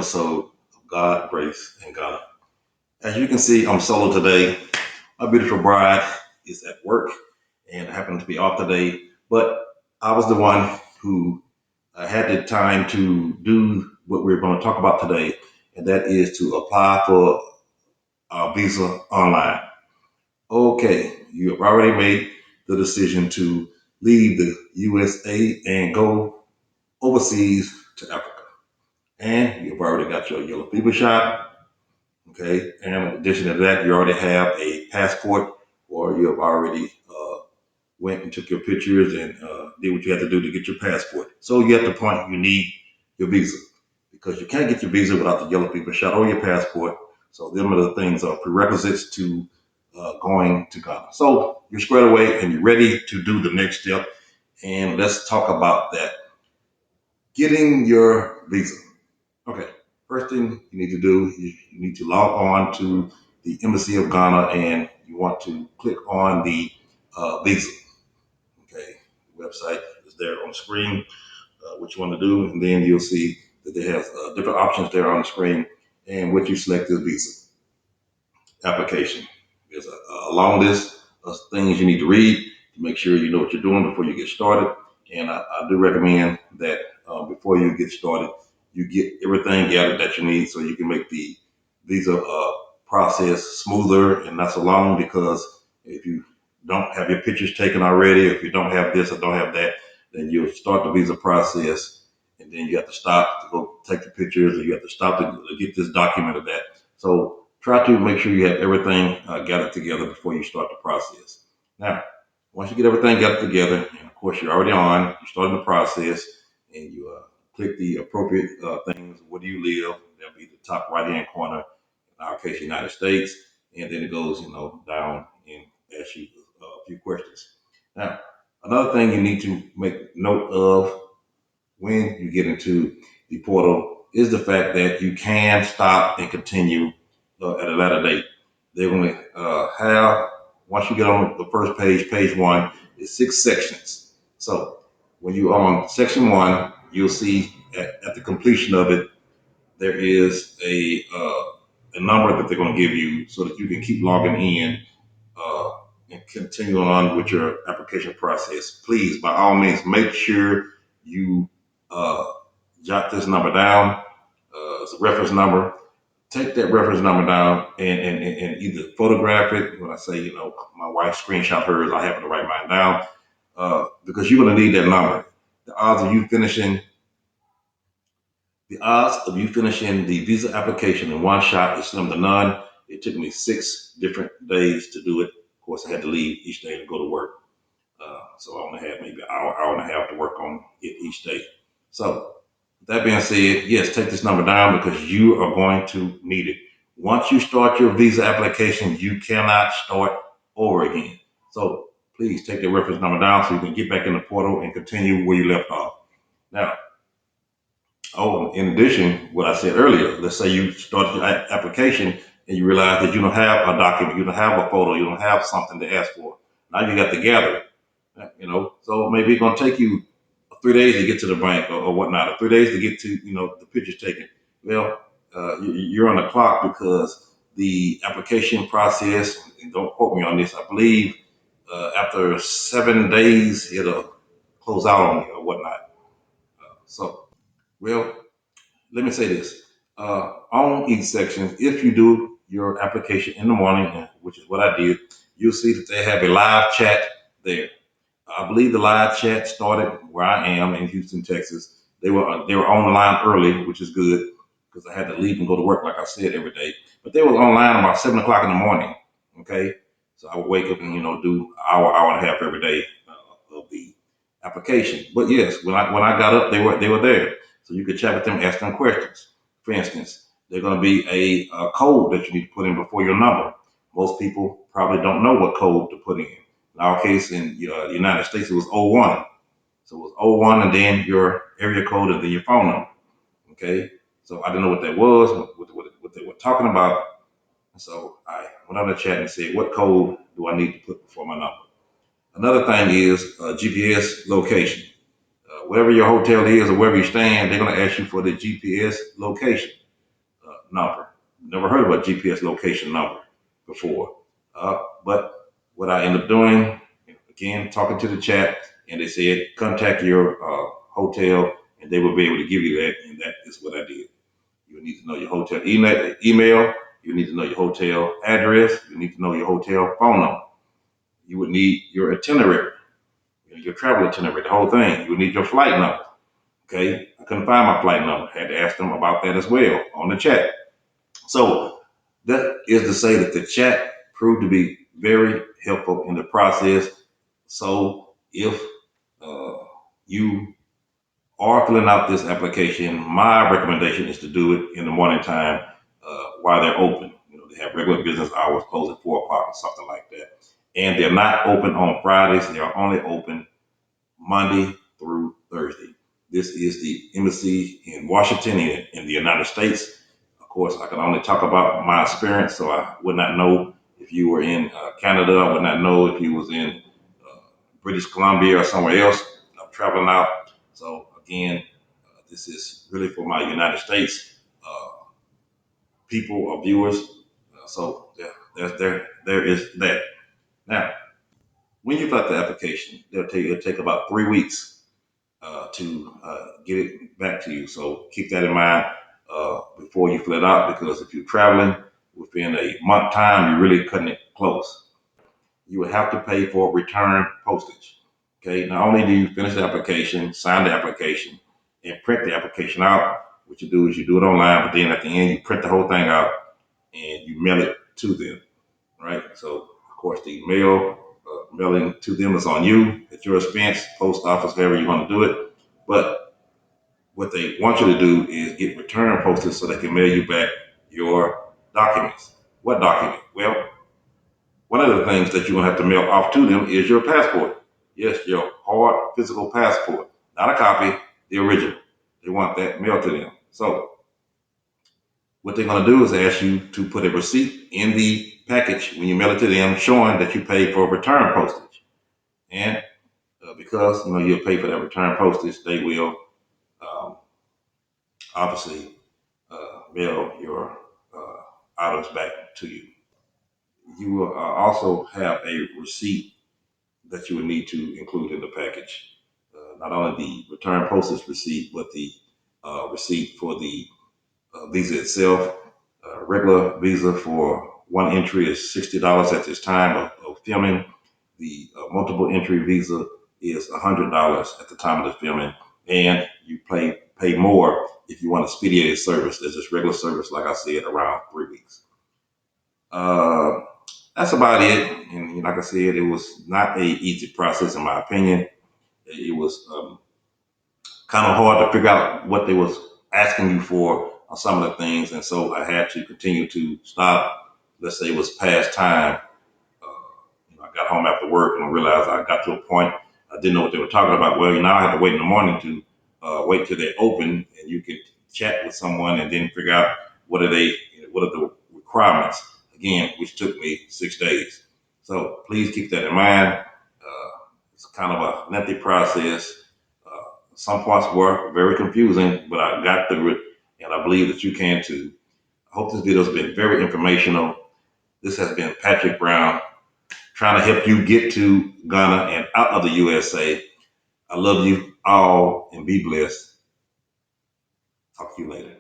episode of God, Grace, and God. As you can see, I'm solo today. My beautiful bride is at work and I happen to be off today, but I was the one who had the time to do what we're going to talk about today, and that is to apply for a visa online. Okay, you have already made the decision to leave the USA and go overseas to Africa. And you've already got your yellow fever shot. Okay, and in addition to that, you already have a passport, or you have already went and took your pictures and did what you had to do to get your passport. So you're at the point you need your visa because you can't get your visa without the yellow fever shot or your passport. So them are the things are prerequisites to going to Ghana. So you're squared away and you're ready to do the next step. And let's talk about that. Getting your visa. Okay, first thing you need to do is you need to log on to the Embassy of Ghana and you want to click on the visa. Okay, the website is there on the screen, what you want to do, and then you'll see that they have different options there on the screen, and what you select is visa application. There's a long list of things you need to read to make sure you know what you're doing before you get started, and I do recommend that before you get started, you get everything gathered that you need so you can make the visa process smoother and not so long. Because if you don't have your pictures taken already, if you don't have this or don't have that, then you'll start the visa process and then you have to stop to go take the pictures, or you have to stop to get this document or that. So try to make sure you have everything gathered together before you start the process. Now, once you get everything gathered together, and of course you're already on, you're starting the process, and you click the appropriate things. Where do you live? That'll be the top right hand corner. In our case, United States, and then it goes, down and asks you a few questions. Now, another thing you need to make note of when you get into the portal is the fact that you can stop and continue at a later date. They're going to have, once you get on the first page, page one, is 6 sections. So when you're on section one, you'll see at the completion of it, there is a number that they're going to give you so that you can keep logging in uh, and continue on with your application process. Please, by all means, make sure you uh, jot this number down. It's a reference number. Take that reference number down and either photograph it. When I say, my wife screenshot hers, I happen to write mine down because you're going to need that number. The odds of you finishing the odds of you finishing the visa application in one shot is slim to none. It took me 6 different days to do it. Of course, I had to leave each day to go to work. So I only had maybe an hour and a half to work on it each day. So that being said, yes, take this number down because you are going to need it. Once you start your visa application, you cannot start over again. So please take the reference number down so you can get back in the portal and continue where you left off. Now, oh, in addition, what I said earlier, let's say you start your application and you realize that you don't have a document, you don't have a photo, you don't have something to ask for. Now you got to gather it, So maybe it's going to take you 3 days to get to the bank or whatnot, or 3 days to get to, the pictures taken. Well, you're on the clock because the application process, and don't quote me on this, I believe after 7 days, it'll close out on you or whatnot. So, well, let me say this. On each section, if you do your application in the morning, which is what I did, you'll see that they have a live chat there. I believe the live chat started where I am in Houston, Texas. They were on the line early, which is good because I had to leave and go to work, like I said, every day. But they was online about 7 o'clock in the morning. Okay, so I would wake up and do an hour and a half every day of the application. But yes, when I got up, they were there, so you could chat with them, ask them questions. For instance, there's going to be a code that you need to put in before your number. Most people probably don't know what code to put in. In our case, in the United States, it was '01. So it was '01 and then your area code and then your phone number. Okay. So I didn't know what that was, what they were talking about. So I went on the chat and said, what code do I need to put before my number? Another thing is GPS location. Wherever your hotel is or wherever you're staying, they're going to ask you for the GPS location. number. Never heard of a GPS location number before. But what I end up doing, again, talking to the chat, and they said contact your hotel, and they will be able to give you that, and that is what I did. You need to know your hotel email. You need to know your hotel address. You need to know your hotel phone number. You would need your itinerary, your travel itinerary, the whole thing. You would need your flight number. Okay, I couldn't find my flight number. Had to ask them about that as well on the chat. So that is to say that the chat proved to be very helpful in the process. So if uh, you are filling out this application, my recommendation is to do it in the morning time while they're open. They have regular business hours, close at 4 o'clock or something like that. And they're not open on Fridays. They are only open Monday through Thursday. This is the embassy in Washington in the United States. Of course, I can only talk about my experience, so I would not know if you were in Canada. I would not know if you was in British Columbia or somewhere else. I'm traveling out. So again, this is really for my United States people or viewers. So yeah, there is that. Now, when you fill out the application, it'll take about 3 weeks to get it back to you. So keep that in mind before you fill it out, because if you're traveling within a month time, you're really cutting it close. You will have to pay for return postage. Okay, not only do you finish the application, sign the application, and print the application out, what you do is you do it online, but then at the end you print the whole thing out and you mail it to them, right? So of course the mailing to them is on you at your expense, post office, however you want to do it. But what they want you to do is get return postage so they can mail you back your documents. What document? Well, one of the things that you're gonna have to mail off to them is your passport. Yes, your hard physical passport, not a copy, the original. They want that mailed to them. So what they're gonna do is ask you to put a receipt in the package when you mail it to them, showing that you paid for return postage. And because you'll pay for that return postage, they will um, obviously mail your items back to you. You will also have a receipt that you would need to include in the package. Not only the return postage receipt, but the receipt for the visa itself. Regular visa for one entry is $60 at this time of filming. The multiple entry visa is $100 at the time of the filming, and you pay more if you want a expedited service. There's just regular service, like I said, around 3 weeks. Uh, that's about it. And like I said, it was not a easy process in my opinion. It was kind of hard to figure out what they was asking you for on some of the things, and so I had to continue to stop. Let's say it was past time. I got home after work and realized I got to a point I didn't know what they were talking about. Well, I had to wait in the morning to wait till they open, and you could chat with someone and then figure out what are the requirements again, which took me 6 days. So please keep that in mind. It's kind of a lengthy process. Some parts were very confusing, but I got through it, and I believe that you can too. I hope this video has been very informational. This has been Patrick Brown trying to help you get to Ghana and out of the USA. I love you all and be blessed. Talk to you later.